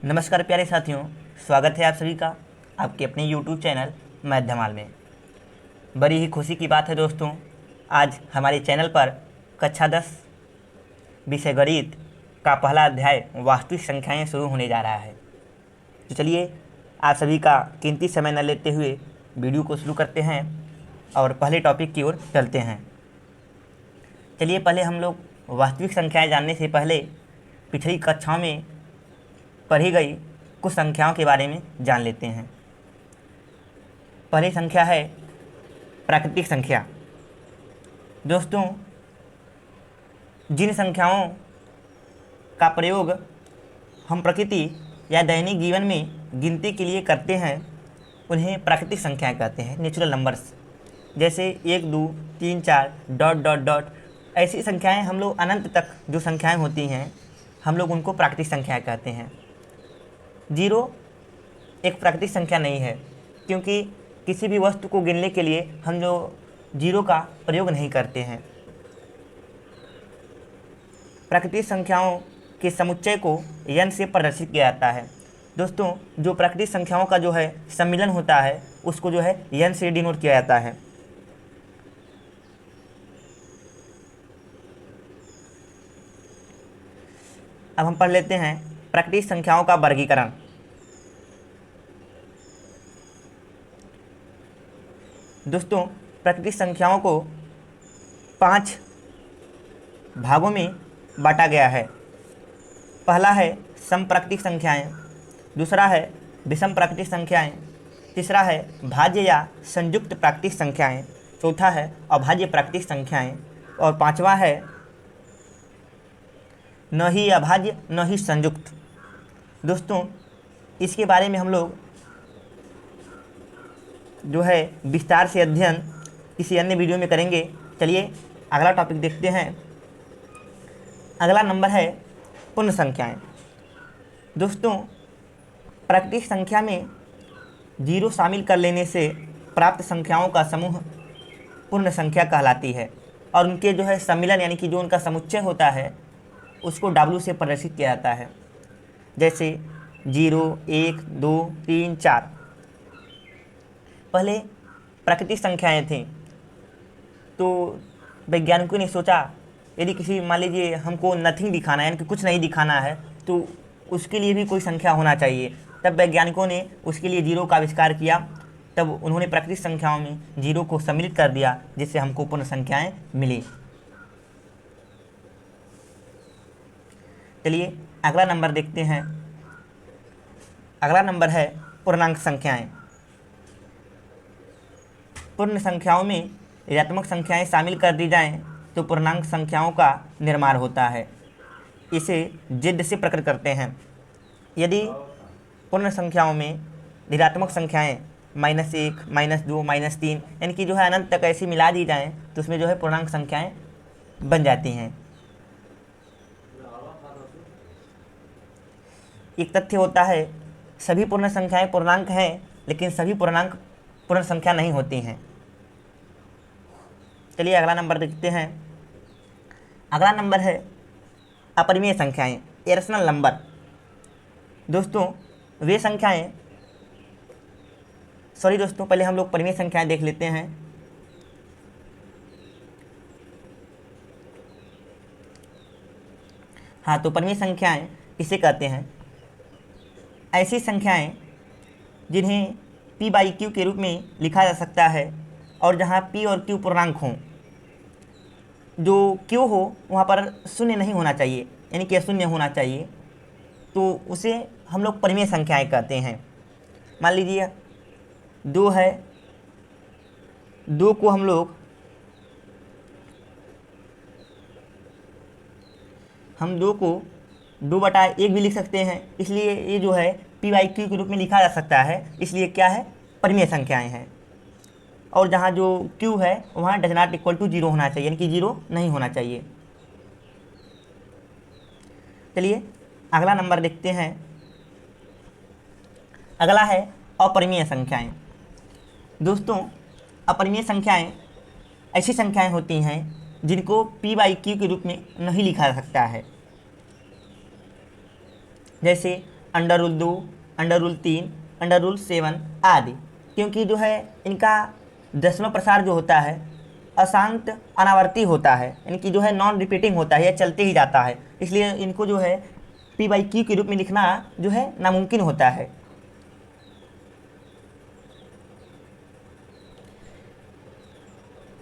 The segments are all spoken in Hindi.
नमस्कार प्यारे साथियों, स्वागत है आप सभी का आपके अपने YouTube चैनल मैथ धमाल में। बड़ी ही खुशी की बात है दोस्तों, आज हमारे चैनल पर कक्षा 10 विषय गणित का पहला अध्याय वास्तविक संख्याएं शुरू होने जा रहा है। तो चलिए आप सभी का कीमती समय न लेते हुए वीडियो को शुरू करते हैं और पहले टॉपिक की ओर चलते हैं। चलिए पहले हम लोग वास्तविक संख्याएं जानने से पहले पिछली कक्षाओं में पढ़ी गई कुछ संख्याओं के बारे में जान लेते हैं। पहली संख्या है प्राकृतिक संख्या। दोस्तों, जिन संख्याओं का प्रयोग हम प्रकृति या दैनिक जीवन में गिनती के लिए करते हैं उन्हें प्राकृतिक संख्याएं कहते हैं, नेचुरल नंबर्स। जैसे 1, 2, 3, 4 डॉट डॉट डॉट ऐसी संख्याएं हम लोग अनंत तक जो संख्याएं होती हैं हम लोग उनको प्राकृतिक संख्याएं कहते हैं। 0 एक प्राकृतिक संख्या नहीं है, क्योंकि किसी भी वस्तु को गिनने के लिए हम जो 0 का प्रयोग नहीं करते हैं। प्राकृतिक संख्याओं के समुच्चय को n से प्रदर्शित किया जाता है। दोस्तों, जो प्राकृतिक संख्याओं का जो है सम्मिलन होता है उसको जो है n से डिनोट किया जाता है। अब हम पढ़ लेते हैं प्राकृतिक संख्याओं का वर्गीकरण। दोस्तों, प्राकृतिक संख्याओं को 5 भागों में बांटा गया है। पहला है सम प्राकृतिक संख्याएं, दूसरा है विषम प्राकृतिक संख्याएं, तीसरा है भाज्य या संयुक्त प्राकृतिक संख्याएं, चौथा है अभाज्य प्राकृतिक संख्याएं और पांचवा है न ही अभाज्य न ही संयुक्त। दोस्तों, इसके बारे में हम लोग जो है विस्तार से अध्ययन किसी अन्य वीडियो में करेंगे। चलिए अगला टॉपिक देखते हैं। अगला नंबर है पूर्ण संख्याएं। दोस्तों, प्राकृतिक संख्या में 0 शामिल कर लेने से प्राप्त संख्याओं का समूह पूर्ण संख्या कहलाती है और उनके जो है सम्मिलन यानी कि जो उनका समुच्चय होता है उसको W से प्रदर्शित किया जाता है। जैसे 0, 1, 2, 3, 4 पहले प्राकृतिक संख्याएं थीं, तो वैज्ञानिकों ने सोचा यदि किसी मान लीजिए हमको नथिंग दिखाना है यानी कि कुछ नहीं दिखाना है तो उसके लिए भी कोई संख्या होना चाहिए। तब वैज्ञानिकों ने उसके लिए 0 का आविष्कार किया। तब उन्होंने प्राकृतिक संख्याओं में 0 को सम्मिलित कर दिया जिससे हमको पूर्ण संख्याएं मिली। चलिए अगला नंबर देखते हैं। अगला नंबर है पूर्णांक संख्याएं। पूर्ण संख्याओं में ऋणात्मक संख्याएं शामिल कर दी जाएं तो पूर्णांक संख्याओं का निर्माण होता है। इसे जिद से प्रकट करते हैं। यदि पूर्ण संख्याओं में ऋणात्मक संख्याएं -1, -2, -3 यानी कि जो है अनंत तक ऐसी मिला दी जाएं तो उसमें जो है पूर्णांक संख्याएं बन जाती हैं। एक तथ्य होता है, सभी पूर्ण संख्याएं पूर्णांक हैं लेकिन सभी पूर्णांक पूर्ण संख्या नहीं होती हैं। चलिए अगला नंबर देखते हैं। अगला नंबर है अपरिमेय संख्याएं, इरेशनल नंबर। दोस्तों, वे संख्याएं दोस्तों पहले हम लोग परिमेय संख्याएं देख लेते हैं। हाँ, तो परिमेय संख्याएं इसे कहते हैं ऐसी संख्याएं जिन्हें p/q के रूप में लिखा जा सकता है और जहां p और q पूर्णांक हों। जो q हो वहां पर शून्य नहीं होना चाहिए यानी कि अशून्य होना चाहिए, तो उसे हम लोग परिमेय संख्याएं कहते हैं। मान लीजिए 2 है, 2 को हम लोग 2/1 भी लिख सकते हैं, इसलिए ये जो है p/q के रूप में लिखा जा सकता है, इसलिए क्या है परिमेय संख्याएं हैं। और जहाँ जो q है वहाँ डज नॉट इक्वल टू 0 होना चाहिए यानी कि 0 नहीं होना चाहिए। चलिए अगला नंबर देखते हैं। अगला है अपरिमेय संख्याएं। दोस्तों, अपरिमेय संख्याएं ऐसी संख्याएं होती हैं जिनको p/q के रूप में नहीं लिखा जा सकता है। जैसे under rule 2, under rule 3, under rule 7 आदि, क्योंकि जो है इनका दशमलव प्रसार जो होता है अशांत अनावर्ती होता है, इनकी जो है नॉन रिपीटिंग होता है, यह चलते ही जाता है, इसलिए इनको जो है p/q के रूप में लिखना जो है नामुमकिन होता है।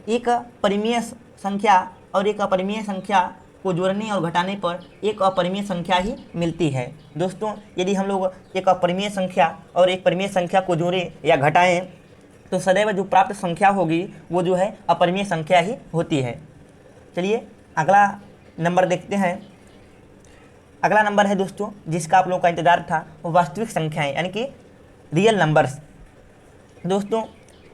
एक परिमेय संख्या और एक अपरिमेय संख्या को जोड़ने और घटाने पर एक अपरिमेय संख्या ही मिलती है। दोस्तों, यदि हम लोग एक अपरिमेय संख्या और एक परिमेय संख्या को जोड़ें या घटाएं तो सदैव जो प्राप्त संख्या होगी वो जो है अपरिमेय संख्या ही होती है। चलिए अगला नंबर देखते हैं। अगला नंबर है दोस्तों जिसका आप लोगों का इंतजार था, वो वास्तविक संख्याएं यानी कि रियल नंबर्स। दोस्तों,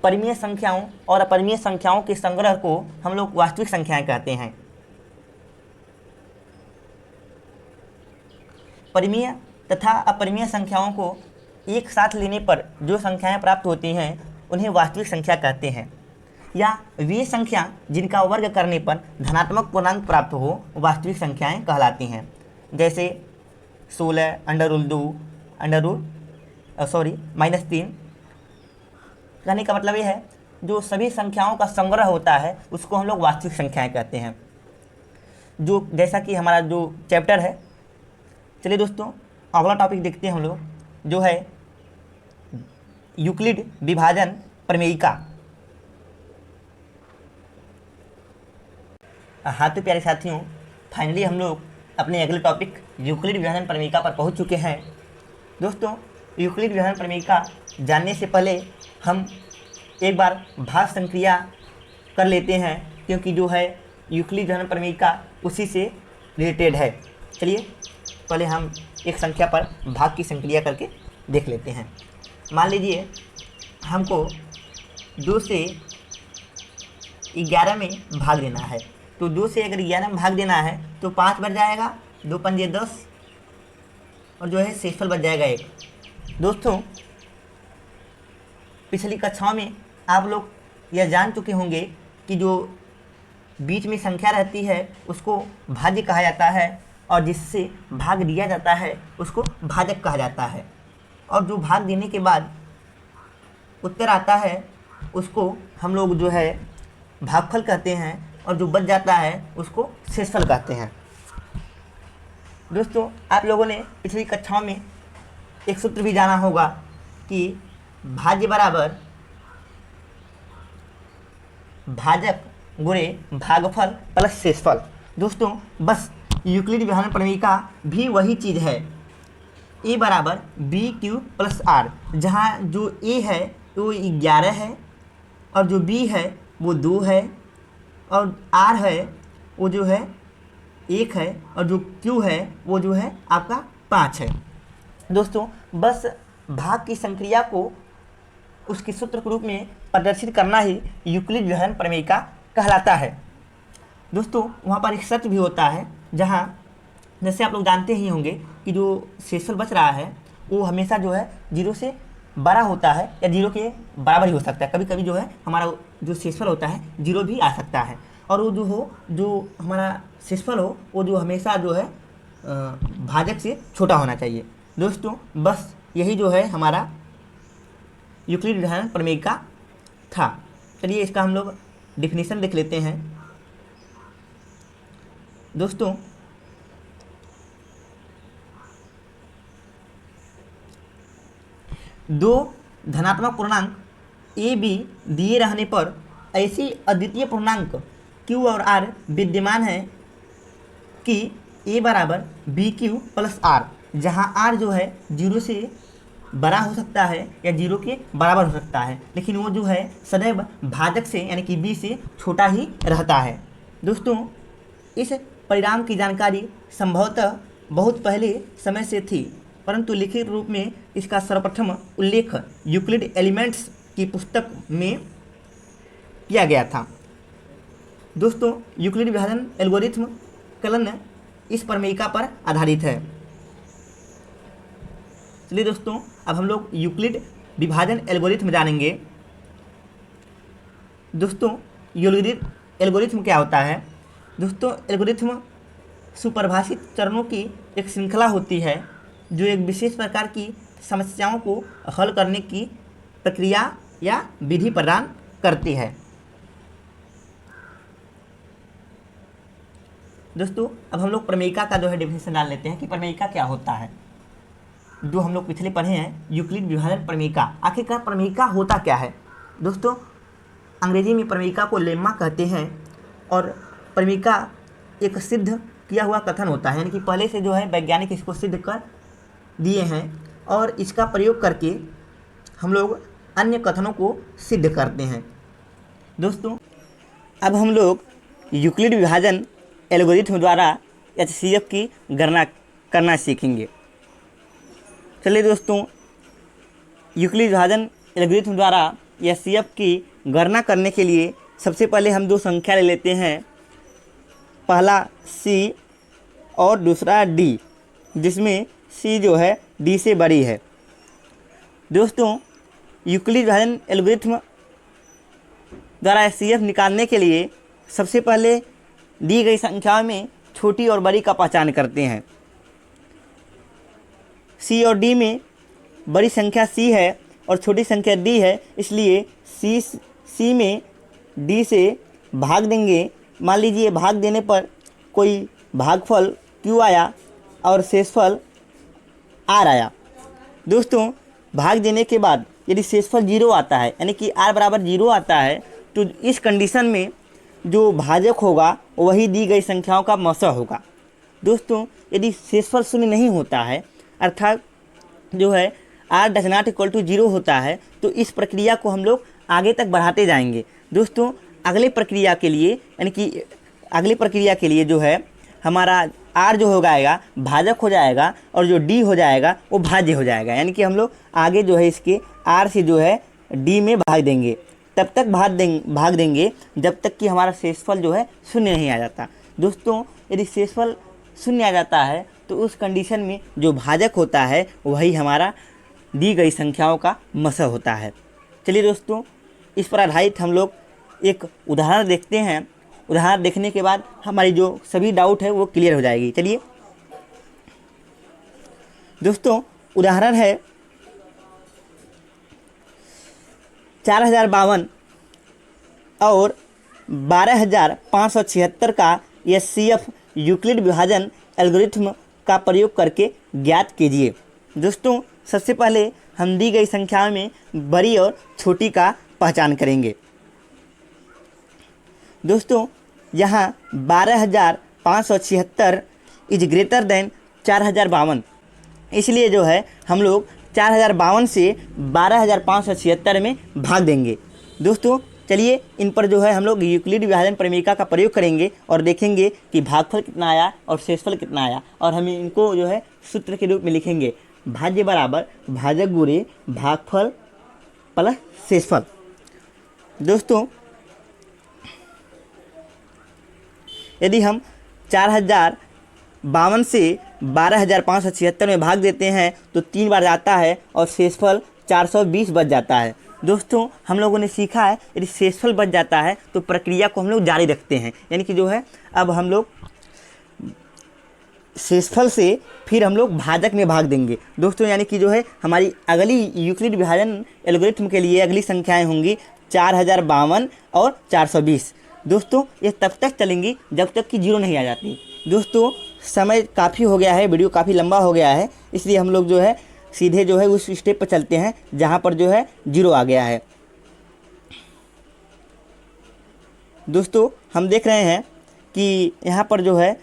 परिमेय संख्याओं और अपरिमेय संख्याओं के संग्रह को हम लोग वास्तविक संख्याएं कहते हैं। परिमेय तथा अपरिमेय संख्याओं को एक साथ लेने पर जो संख्याएं प्राप्त होती हैं उन्हें वास्तविक संख्या कहते हैं, या वे संख्या जिनका वर्ग करने पर धनात्मक पूर्णांक प्राप्त हो वास्तविक संख्याएं कहलाती हैं। जैसे 16, अंडर रूल 2, -3। कहने का मतलब ये है जो सभी संख्याओं का संग्रह होता है उसको हम लोग वास्तविक संख्याएं कहते हैं। जो जैसा कि हमारा जो चैप्टर है, चलिए दोस्तों अगला टॉपिक देखते हैं हम लोग, जो है यूक्लिड विभाजन प्रमेयिका। हाँ तो प्यारे साथियों, फाइनली हम लोग अपने अगले टॉपिक यूक्लिड विभाजन प्रमेयिका पर पहुंच चुके हैं। दोस्तों, यूक्लिड विभाजन प्रमेयिका जानने से पहले हम एक बार भाग संक्रिया कर लेते हैं, क्योंकि जो है यूक्लिड विभाजन प्रमेयिका उसी से रिलेटेड है। चलिए पहले हम एक संख्या पर भाग की संक्रिया करके देख लेते हैं। मान लीजिए हमको 2 से 11 में भाग देना है, तो 2 से अगर 11 में भाग देना है तो 5 बच जाएगा, 2 पंजे 10 और जो है शेषफल बच जाएगा 1। दोस्तों, पिछली कक्षाओं में आप लोग यह जान चुके होंगे कि जो बीच में संख्या रहती है उसको भाज्य कहा जाता है और जिससे भाग दिया जाता है उसको भाजक कहा जाता है, और जो भाग देने के बाद उत्तर आता है उसको हम लोग जो है भागफल कहते हैं, और जो बच जाता है उसको शेषफल कहते हैं। दोस्तों, आप लोगों ने पिछली कक्षाओं में एक सूत्र भी जाना होगा कि भाज्य बराबर भाजक गुणे भागफल प्लस शेषफल। दोस्तों, बस यूक्लिड विभाजन प्रमेयिका भी वही चीज़ है, ए बराबर BQ प्लस R, जहाँ जो ए है वो 11 है और जो बी है वो 2 है और R है वो जो है 1 है और जो Q है वो जो है आपका 5 है। दोस्तों, बस भाग की संक्रिया को उसके सूत्र के रूप में प्रदर्शित करना ही यूक्लिड विभाजन प्रमेयिका कहलाता है। दोस्तों, वहाँ पर एक शर्त भी होता है, जहाँ जैसे आप लोग जानते ही होंगे कि जो शेषफल बच रहा है वो हमेशा जो है 0 से बड़ा होता है या 0 के बराबर ही हो सकता है। कभी कभी जो है हमारा जो शेषफल होता है 0 भी आ सकता है, और वो जो हमारा शेषफल हो वो जो हमेशा जो है भाजक से छोटा होना चाहिए। दोस्तों, बस यही जो है हमारा यूक्लिड विभाजन प्रमेयिका था। चलिए इसका हम लोग डिफिनीशन देख लेते हैं। दोस्तों, दो धनात्मक पूर्णांक ए बी दिए रहने पर ऐसी अद्वितीय पूर्णांक Q और R विद्यमान है कि ए बराबर BQ प्लस R, जहाँ R जो है 0 से बड़ा हो सकता है या 0 के बराबर हो सकता है, लेकिन वो जो है सदैव भाजक से यानी कि B से छोटा ही रहता है। दोस्तों, इस परिणाम की जानकारी संभवतः बहुत पहले समय से थी, परंतु लिखित रूप में इसका सर्वप्रथम उल्लेख यूक्लिड एलिमेंट्स की पुस्तक में किया गया था। दोस्तों, यूक्लिड विभाजन एल्गोरिथ्म कलन इस प्रमेयिका पर आधारित है। चलिए दोस्तों, अब हम लोग यूक्लिड विभाजन एल्गोरिथ्म जानेंगे। दोस्तों, यूक्लिड एल्गोरिथ्म क्या होता है? दोस्तों, एल्गोरिथ्म सुपरिभाषित चरणों की एक श्रृंखला होती है जो एक विशेष प्रकार की समस्याओं को हल करने की प्रक्रिया या विधि प्रदान करती है। दोस्तों अब हम लोग प्रमेयिका का जो है डेफिनेशन डाल लेते हैं कि प्रमेयिका क्या होता है। जो हम लोग पिछले पढ़े हैं यूक्लिड विभाजन प्रमेयिका, आखिरकार प्रमेयिका होता क्या है। दोस्तों अंग्रेजी में प्रमेयिका को लेम्मा कहते हैं और प्रमेयिका एक सिद्ध किया हुआ कथन होता है, यानी कि पहले से जो है वैज्ञानिक इसको सिद्ध कर दिए हैं और इसका प्रयोग करके हम लोग अन्य कथनों को सिद्ध करते हैं। दोस्तों अब हम लोग यूक्लिड विभाजन एल्गोरिथम द्वारा HCF की गणना करना सीखेंगे। चलिए दोस्तों यूक्लिड विभाजन एल्गोरिथम द्वारा HCF की गणना करने के लिए सबसे पहले हम दो संख्या ले लेते हैं, पहला C और दूसरा D, जिसमें C जो है D से बड़ी है। दोस्तों यूक्लिड विभाजन एल्गोरिथम द्वारा HCF निकालने के लिए सबसे पहले दी गई संख्याओं में छोटी और बड़ी का पहचान करते हैं। C और D में बड़ी संख्या C है और छोटी संख्या D है, इसलिए C में D से भाग देंगे। मान लीजिए भाग देने पर कोई भागफल Q आया और शेषफल R आया। दोस्तों भाग देने के बाद यदि शेषफल 0 आता है, यानी कि R बराबर 0 आता है, तो इस कंडीशन में जो भाजक होगा वही दी गई संख्याओं का मौसा होगा। दोस्तों यदि शेषफल शून्य नहीं होता है, अर्थात जो है R does not equal to 0 होता है, तो इस प्रक्रिया को हम लोग आगे तक बढ़ाते जाएंगे। दोस्तों अगले प्रक्रिया के लिए, यानी कि अगली प्रक्रिया के लिए जो है हमारा R जो हो जाएगा भाजक हो जाएगा और जो D हो जाएगा वो भाज्य हो जाएगा, यानी कि हम लोग आगे जो है इसके R से जो है D में भाग देंगे। तब तक भाग देंगे जब तक कि हमारा शेषफल जो है शून्य नहीं आ जाता। दोस्तों यदि शेषफल शून्य आ जाता है तो उस कंडीशन में जो भाजक होता है वही हमारा दी गई संख्याओं का मसा होता है। चलिए दोस्तों इस पर आधारित हम लोग एक उदाहरण देखते हैं। उदाहरण देखने के बाद हमारी जो सभी डाउट है वो क्लियर हो जाएगी। चलिए दोस्तों उदाहरण है 4052 और 12576 का HCF यूक्लिड विभाजन एल्गोरिथम का प्रयोग करके ज्ञात कीजिए। दोस्तों सबसे पहले हम दी गई संख्याओं में बड़ी और छोटी का पहचान करेंगे। दोस्तों यहाँ 12576 इज ग्रेटर देन 4052, इसलिए जो है हम लोग 4052 से 12576 में भाग देंगे। दोस्तों चलिए इन पर जो है हम लोग यूक्लिड विभाजन प्रमेयिका का प्रयोग करेंगे और देखेंगे कि भागफल कितना आया और शेषफल कितना आया, और हम इनको जो है सूत्र के रूप में लिखेंगे, भाज्य बराबर भाजक गुणे भागफल प्लस शेषफल। दोस्तों यदि हम 4052 से 12576 में भाग देते हैं तो 3 बार जाता है और शेषफल 420 बच जाता है। दोस्तों हम लोगों ने सीखा है यदि शेषफल बच जाता है तो प्रक्रिया को हम लोग जारी रखते हैं, यानी कि जो है अब हम लोग शेषफल से फिर हम लोग भाजक में भाग देंगे। दोस्तों यानी कि जो है हमारी अगली यूक्लिड विभाजन एल्गोरिथम के लिए अगली संख्याएं होंगी 4052 और 420। दोस्तों ये तब तक चलेंगी जब तक कि 0 नहीं आ जाती। दोस्तों समय काफ़ी हो गया है, वीडियो काफ़ी लंबा हो गया है, इसलिए हम लोग जो है सीधे जो है उस स्टेप पर चलते हैं जहाँ पर जो है 0 आ गया है। दोस्तों हम देख रहे हैं कि यहाँ पर जो है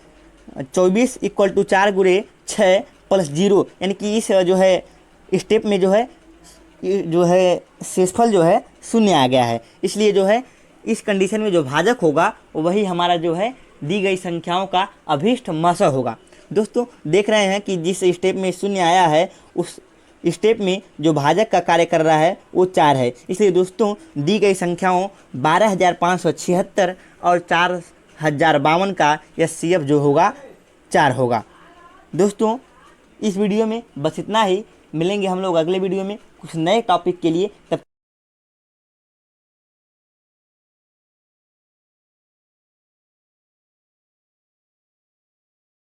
24 इक्वल टू 4 गुणे 6 प्लस 0, यानी कि इस जो है स्टेप में जो है शेषफल जो है 0 आ गया है, इसलिए जो है इस कंडीशन में जो भाजक होगा वही हमारा जो है दी गई संख्याओं का अभीष्ट मसा होगा। दोस्तों देख रहे हैं कि जिस स्टेप में 0 आया है उस स्टेप में जो भाजक का कार्य कर रहा है वो 4 है, इसलिए दोस्तों दी गई संख्याओं 12576 और 4052 का HCF जो होगा 4 होगा। दोस्तों इस वीडियो में बस इतना ही, मिलेंगे हम लोग अगले वीडियो में कुछ नए टॉपिक के लिए। तब